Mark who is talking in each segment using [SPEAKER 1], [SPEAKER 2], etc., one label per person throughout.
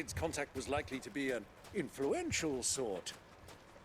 [SPEAKER 1] Maid's contact was likely to be an influential sort.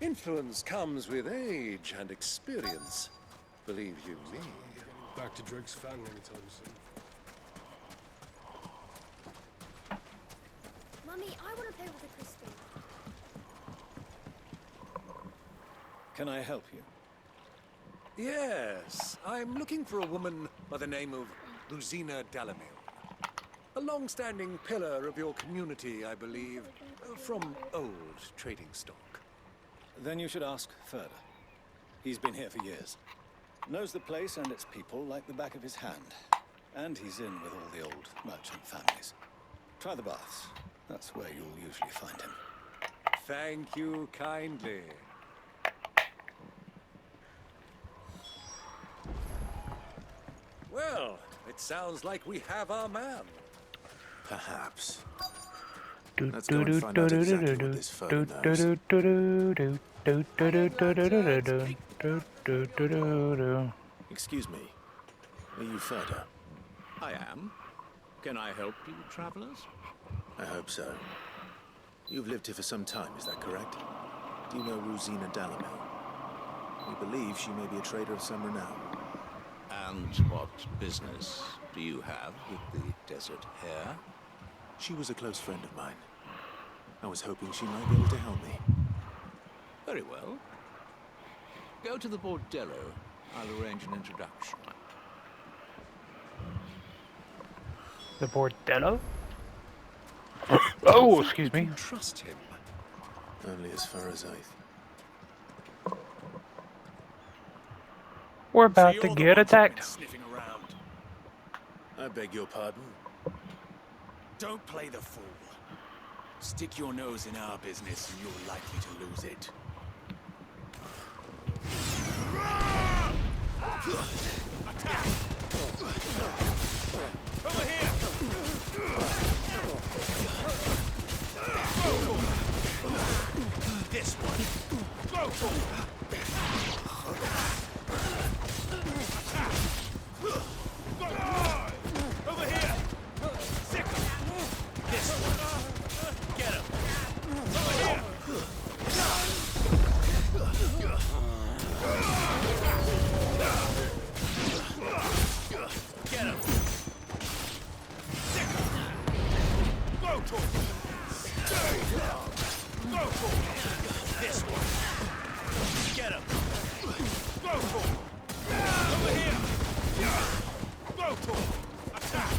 [SPEAKER 1] Influence comes with age and experience, believe you me.
[SPEAKER 2] Back to Drake's family anytime soon.
[SPEAKER 3] Mummy, I want to play with the crystal.
[SPEAKER 4] Can I help you?
[SPEAKER 1] Yes, I'm looking for a woman by the name of Rosina Dalamil. A long-standing pillar of your community, I believe, from old trading stock.
[SPEAKER 4] Then you should ask further. He's been here for years. Knows the place and its people like the back of his hand. And he's in with all the old merchant families. Try the baths. That's where you'll usually find him.
[SPEAKER 1] Thank you kindly. Well, it sounds like we have our man.
[SPEAKER 5] Perhaps. Let's go and find out exactly what this fellow knows. Excuse me. Are you Ferda?
[SPEAKER 6] I am. Can I help you, travelers?
[SPEAKER 5] I hope so. You've lived here for some time, is that correct? Do you know Rosina Dalamil? We believe she may be a trader of some renown.
[SPEAKER 6] And what business do you have with the desert hare?
[SPEAKER 5] She was a close friend of mine. I was hoping she might be able to help me.
[SPEAKER 6] Very well. Go to the bordello. I'll arrange an introduction.
[SPEAKER 7] The bordello? Oh, excuse me.
[SPEAKER 1] Trust him.
[SPEAKER 5] Only as far as
[SPEAKER 7] We're about to get attacked.
[SPEAKER 1] Sniffing around.
[SPEAKER 5] I beg your pardon.
[SPEAKER 8] Don't play the fool. Stick your nose in our business and you're likely to lose it. Attack! Over here! This one! Go for it! Over here! Sick him! This one! Get him! Over here! Get him! Sick him! Go for it! Go for it! This one! Get him! Go for it! Over here! Go for it! Attack!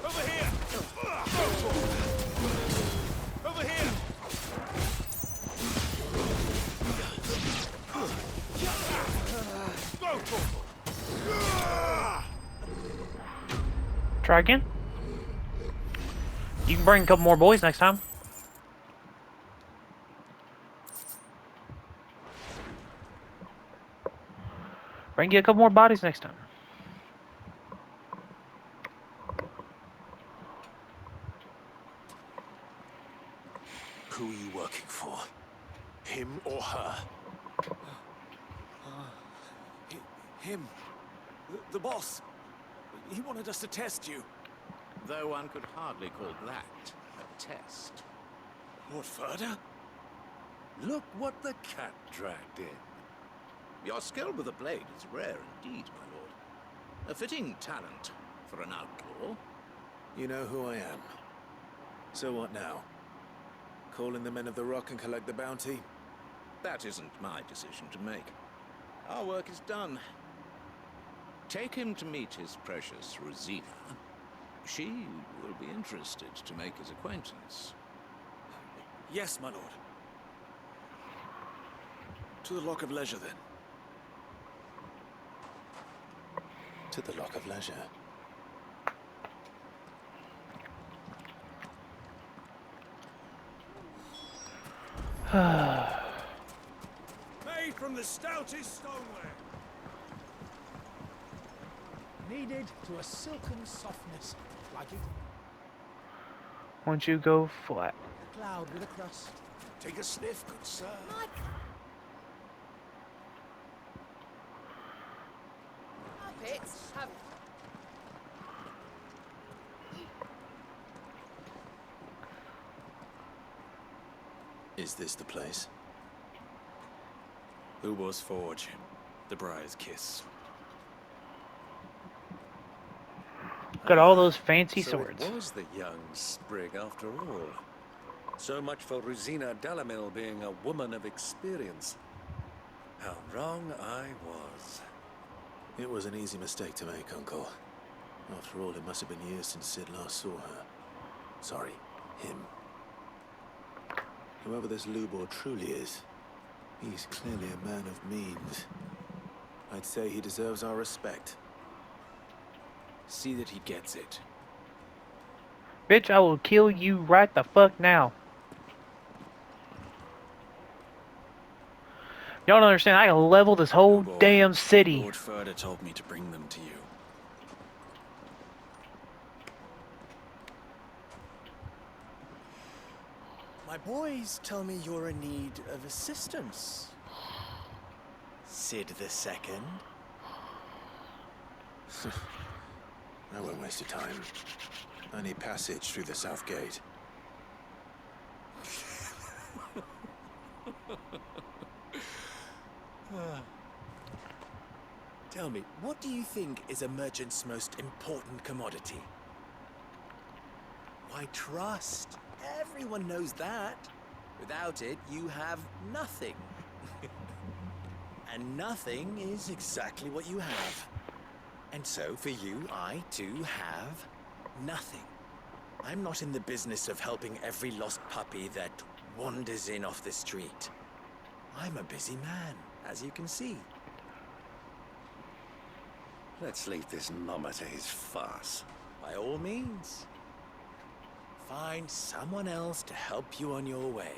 [SPEAKER 8] Over here! Go for it! Over here! Go for it!
[SPEAKER 7] Try again. You can bring a couple more boys next time. Bring you a couple more bodies next time.
[SPEAKER 5] Who are you working for? Him or her?
[SPEAKER 8] Him. The boss. He wanted us to test you.
[SPEAKER 6] Though one could hardly call that a test.
[SPEAKER 8] Lord Ferda?
[SPEAKER 1] Look what the cat dragged in.
[SPEAKER 6] Your skill with the blade is rare indeed, my lord. A fitting talent for an outlaw.
[SPEAKER 5] You know who I am. So what now? Call in the men of the Rock and collect the bounty?
[SPEAKER 6] That isn't my decision to make. Our work is done. Take him to meet his precious Rosina. She will be interested to make his acquaintance.
[SPEAKER 8] Yes, my lord. To the Lock of Leisure, then.
[SPEAKER 5] To the Lock of Leisure.
[SPEAKER 8] Made from the stoutest stoneware.
[SPEAKER 9] Kneaded to a silken softness, like it.
[SPEAKER 7] Once you go flat.
[SPEAKER 8] Cloud with a crust.
[SPEAKER 1] Take a sniff, good sir.
[SPEAKER 3] My carpets have
[SPEAKER 5] Is this the place?
[SPEAKER 8] Who was Forge? The Briar's Kiss.
[SPEAKER 7] Look at all those fancy
[SPEAKER 1] So
[SPEAKER 7] swords.
[SPEAKER 1] it was the young sprig after all. So much for Rosina Dalamil being a woman of experience. How wrong I was.
[SPEAKER 5] It was an easy mistake to make, Uncle. After all, it must have been years since Sid last saw her. Sorry, him. Whoever this Lubor truly is, he's clearly a man of means. I'd say he deserves our respect.
[SPEAKER 8] See that he gets it.
[SPEAKER 7] Bitch, I will kill you right the fuck now. Y'all don't understand, I can level this whole
[SPEAKER 8] Lubor,
[SPEAKER 7] damn city.
[SPEAKER 8] Lord Furder told me to bring them to you.
[SPEAKER 9] My boys tell me you're in need of assistance. Sid the Second.
[SPEAKER 5] I won't waste your time. I need passage through the south gate.
[SPEAKER 9] Tell me, what do you think is a merchant's most important commodity? Why, trust. Everyone knows that. Without it, you have nothing. And nothing is exactly what you have. And so, for you, I, too, have nothing. I'm not in the business of helping every lost puppy that wanders in off the street. I'm a busy man, as you can see.
[SPEAKER 1] Let's leave this mama to his farce.
[SPEAKER 9] By all means. Find someone else to help you on your way.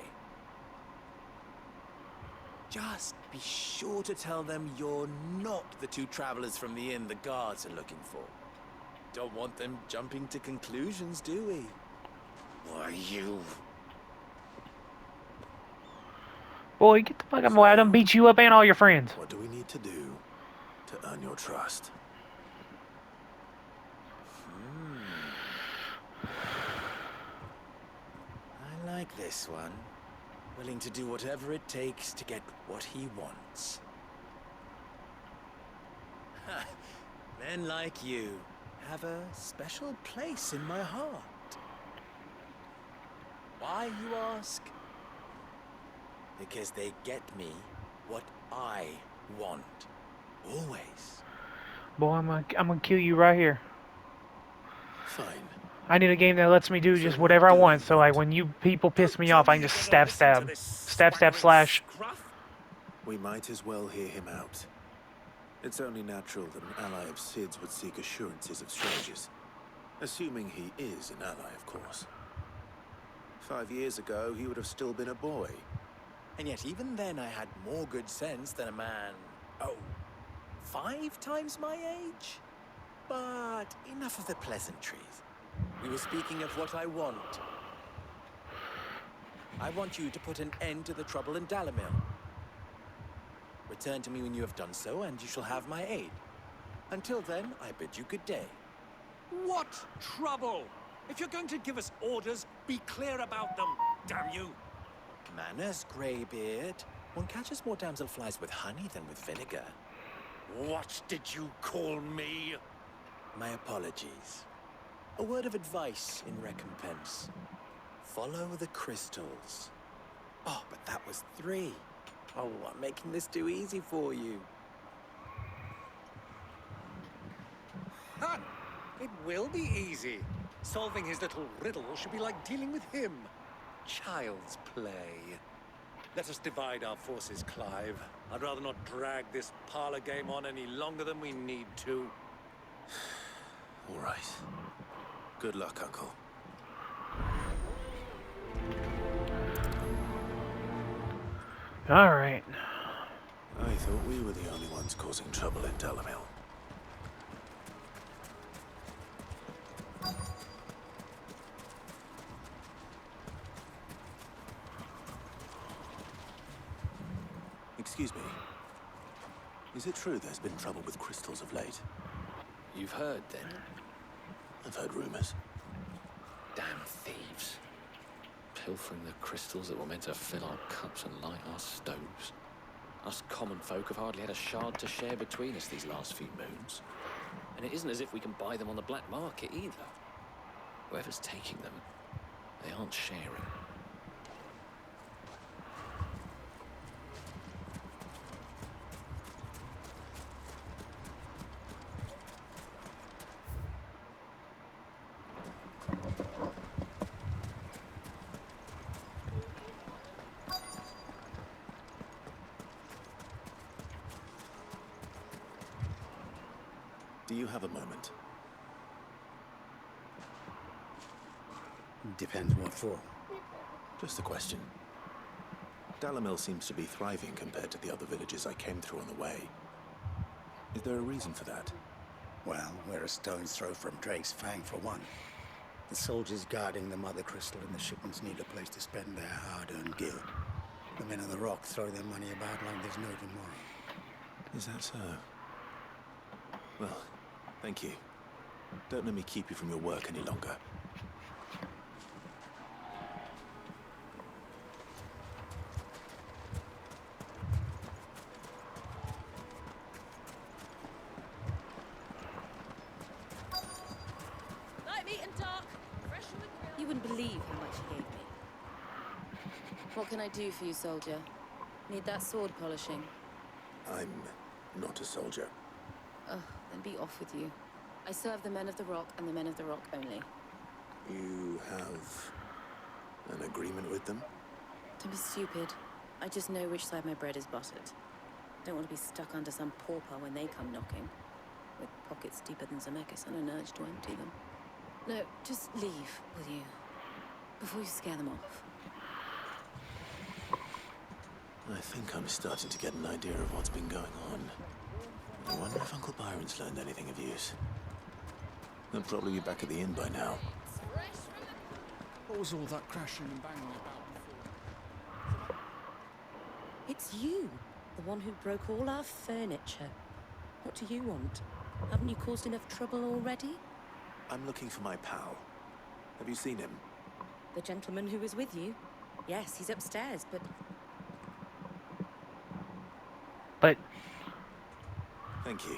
[SPEAKER 9] Just be sure to tell them you're not the two travelers from the inn the guards are looking for. Don't want them jumping to conclusions, do we?
[SPEAKER 1] Why, you...
[SPEAKER 7] Boy, get the fuck out of my way. I done beat you up and all your friends.
[SPEAKER 5] What do we need to do to earn your trust?
[SPEAKER 9] I like this one. Willing to do whatever it takes to get what he wants. Men like you have a special place in my heart. Why, you ask? Because they get me what I want. Always.
[SPEAKER 7] Boy, I'm gonna kill you right here.
[SPEAKER 5] Fine.
[SPEAKER 7] I need a game that lets me do just whatever I want. So like when you people piss me off, I can just stab, slash.
[SPEAKER 5] We might as well hear him out. It's only natural that an ally of Sid's would seek assurances of strangers. Assuming he is an ally, of course. 5 years ago, he would have still been a boy.
[SPEAKER 9] And yet even then I had more good sense than a man, 5 times my age? But enough of the pleasantries. We were speaking of what I want. I want you to put an end to the trouble in Dalamil. Return to me when you have done so, and you shall have my aid. Until then, I bid you good day.
[SPEAKER 1] What trouble? If you're going to give us orders, be clear about them, damn you!
[SPEAKER 9] Manners, Greybeard. One catches more damselflies with honey than with vinegar.
[SPEAKER 1] What did you call me?
[SPEAKER 9] My apologies. A word of advice in recompense. Follow the crystals. Oh, but that was 3. Oh, I'm making this too easy for you.
[SPEAKER 1] Ha! It will be easy. Solving his little riddle should be like dealing with him. Child's play. Let us divide our forces, Clive. I'd rather not drag this parlor game on any longer than we need to.
[SPEAKER 5] All right. Good luck, Uncle.
[SPEAKER 7] Alright.
[SPEAKER 5] I thought we were the only ones causing trouble in Dalamil. Excuse me. Is it true there's been trouble with crystals of late?
[SPEAKER 10] You've heard, then?
[SPEAKER 5] I've heard rumors.
[SPEAKER 10] Damn thieves. Pilfering the crystals that were meant to fill our cups and light our stoves. Us common folk have hardly had a shard to share between us these last few moons. And it isn't as if we can buy them on the black market either. Whoever's taking them, they aren't sharing.
[SPEAKER 5] Do you have a moment?
[SPEAKER 11] Depends what for.
[SPEAKER 5] Just a question. Dalamil seems to be thriving compared to the other villages I came through on the way. Is there a reason for that?
[SPEAKER 11] Well, we're a stone's throw from Drake's Fang, for one. The soldiers guarding the Mother Crystal and the shipments need a place to spend their hard-earned gil. The men of the Rock throw their money about like there's no tomorrow.
[SPEAKER 5] Is that so? Well, thank you. Don't let me keep you from your work any longer.
[SPEAKER 3] Light meat and dark. Fresh from the grill.
[SPEAKER 12] You wouldn't believe how much he gave me. What can I do for you, soldier? Need that sword polishing?
[SPEAKER 5] I'm not a soldier.
[SPEAKER 12] Ugh, then be off with you. I serve the men of the Rock and the men of the Rock only.
[SPEAKER 5] You have an agreement with them?
[SPEAKER 12] Don't be stupid. I just know which side my bread is buttered. Don't want to be stuck under some pauper when they come knocking. With pockets deeper than Zemeckis and an urge to empty them. No, just leave, will you? Before you scare them off.
[SPEAKER 5] I think I'm starting to get an idea of what's been going on. I wonder if Uncle Byron's learned anything of use. They'll probably be back at the inn by now.
[SPEAKER 2] What was all that crashing and banging about before?
[SPEAKER 12] It's you, the one who broke all our furniture. What do you want? Haven't you caused enough trouble already?
[SPEAKER 5] I'm looking for my pal. Have you seen him?
[SPEAKER 12] The gentleman who was with you? Yes, he's upstairs, but...
[SPEAKER 7] But
[SPEAKER 5] Thank you.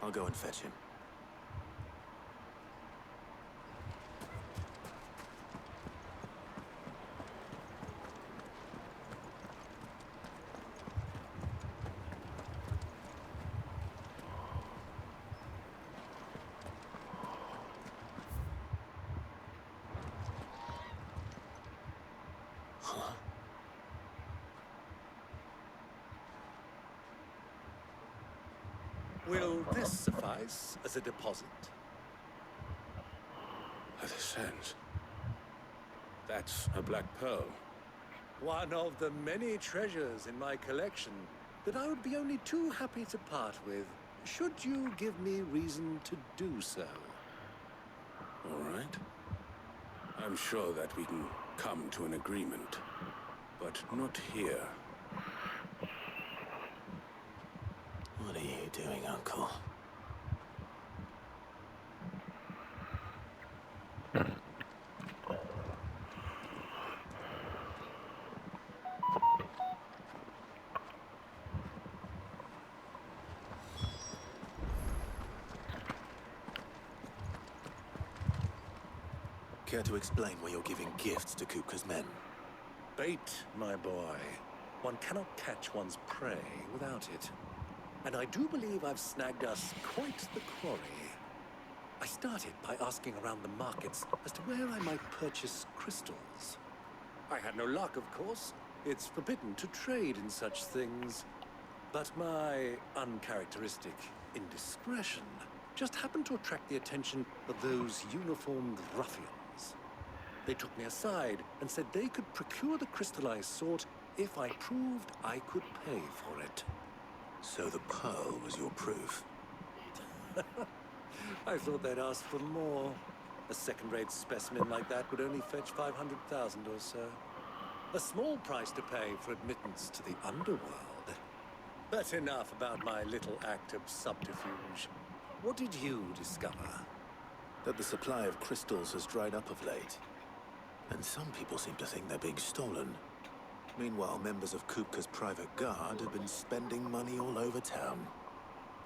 [SPEAKER 5] I'll go and fetch him.
[SPEAKER 1] Will this suffice as a deposit?
[SPEAKER 2] By the sands. That's a black pearl.
[SPEAKER 1] One of the many treasures in my collection that I would be only too happy to part with, should you give me reason to do so.
[SPEAKER 2] All right. I'm sure that we can come to an agreement, but not here.
[SPEAKER 5] What are you doing, Uncle? Care to explain why you're giving gifts to Kupka's men?
[SPEAKER 1] Bait, my boy. One cannot catch one's prey without it. And I do believe I've snagged us quite the quarry. I started by asking around the markets as to where I might purchase crystals. I had no luck, of course. It's forbidden to trade in such things. But my uncharacteristic indiscretion just happened to attract the attention of those uniformed ruffians. They took me aside and said they could procure the crystal I sought if I proved I could pay for it.
[SPEAKER 5] So the pearl was your proof?
[SPEAKER 1] I thought they'd ask for more. A second-rate specimen like that would only fetch 500,000 or so. A small price to pay for admittance to the underworld. That's enough about my little act of subterfuge. What did you discover?
[SPEAKER 5] That the supply of crystals has dried up of late. And some people seem to think they're being stolen. Meanwhile, members of Kupka's private guard have been spending money all over town.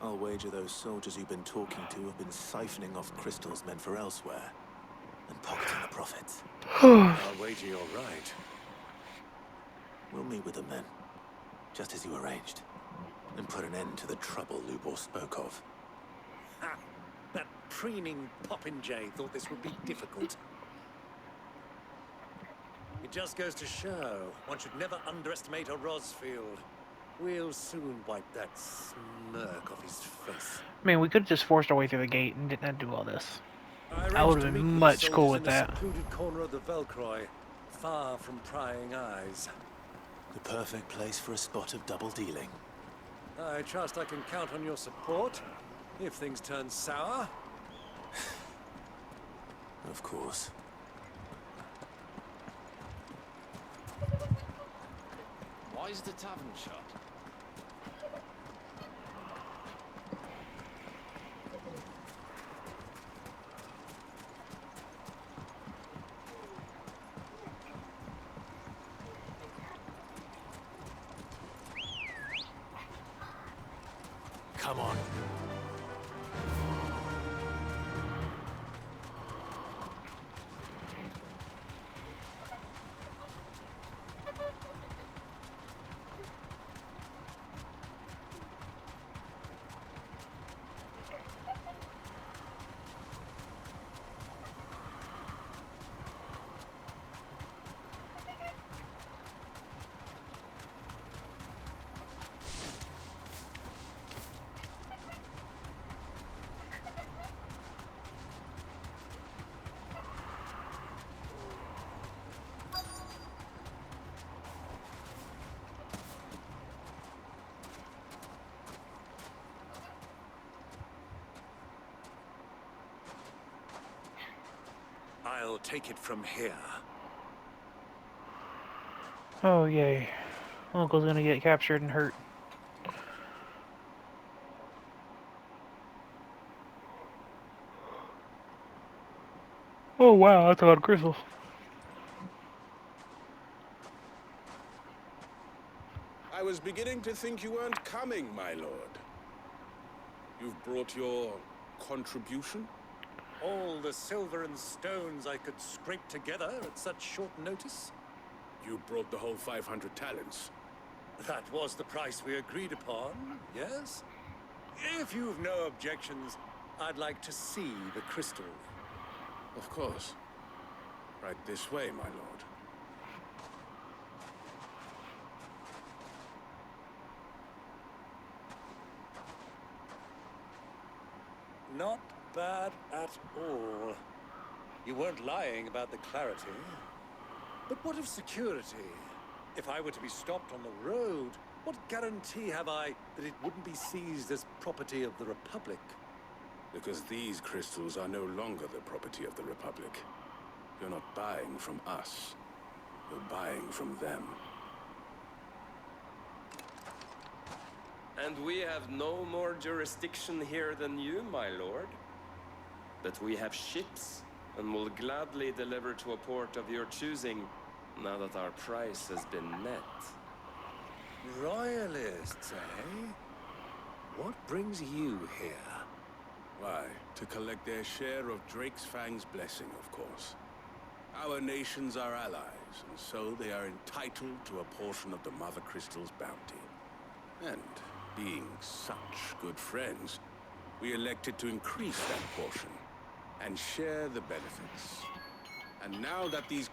[SPEAKER 5] I'll wager those soldiers you've been talking to have been siphoning off crystals meant for elsewhere and pocketing the profits.
[SPEAKER 1] I'll wager you're right.
[SPEAKER 5] We'll meet with them then, just as you arranged, and put an end to the trouble Lubor spoke of.
[SPEAKER 1] Ha! That preening popinjay thought this would be difficult. It just goes to show one should never underestimate a Rosfield. We'll soon wipe that smirk off his face.
[SPEAKER 7] I mean, we could have just forced our way through the gate and didn't have to do all this. I
[SPEAKER 1] arranged
[SPEAKER 7] would
[SPEAKER 1] to
[SPEAKER 7] have
[SPEAKER 1] meet
[SPEAKER 7] been
[SPEAKER 1] the
[SPEAKER 7] much cool
[SPEAKER 1] soldiers
[SPEAKER 7] with
[SPEAKER 1] in a
[SPEAKER 7] that.
[SPEAKER 1] secluded corner of the Velcroy, far from prying eyes.
[SPEAKER 5] The perfect place for a spot of double dealing.
[SPEAKER 1] I trust I can count on your support if things turn sour.
[SPEAKER 5] Of course.
[SPEAKER 10] Why is the tavern shut?
[SPEAKER 5] Come on.
[SPEAKER 1] I'll take it from here.
[SPEAKER 7] Oh, yay. Uncle's gonna get captured and hurt. Oh, wow, that's a lot of crystals.
[SPEAKER 2] I was beginning to think you weren't coming, my lord. You've brought your contribution?
[SPEAKER 1] All the silver and stones I could scrape together at such short notice?
[SPEAKER 2] You brought the whole 500 talents.
[SPEAKER 1] That was the price we agreed upon, yes? If you've no objections, I'd like to see the crystal.
[SPEAKER 2] Of course. Right this way, my lord.
[SPEAKER 1] Not bad at all. You weren't lying about the clarity. But what of security? If I were to be stopped on the road, what guarantee have I that it wouldn't be seized as property of the Republic?
[SPEAKER 2] Because these crystals are no longer the property of the Republic. You're not buying from us. You're buying from them.
[SPEAKER 13] And we have no more jurisdiction here than you, my lord. But we have ships, and will gladly deliver to a port of your choosing, now that our price has been met.
[SPEAKER 1] Royalists, eh? What brings you here?
[SPEAKER 2] Why, to collect their share of Drake's Fang's blessing, of course. Our nations are allies, and so they are entitled to a portion of the Mother Crystal's bounty. And being such good friends, we elected to increase that portion and share the benefits. And now that these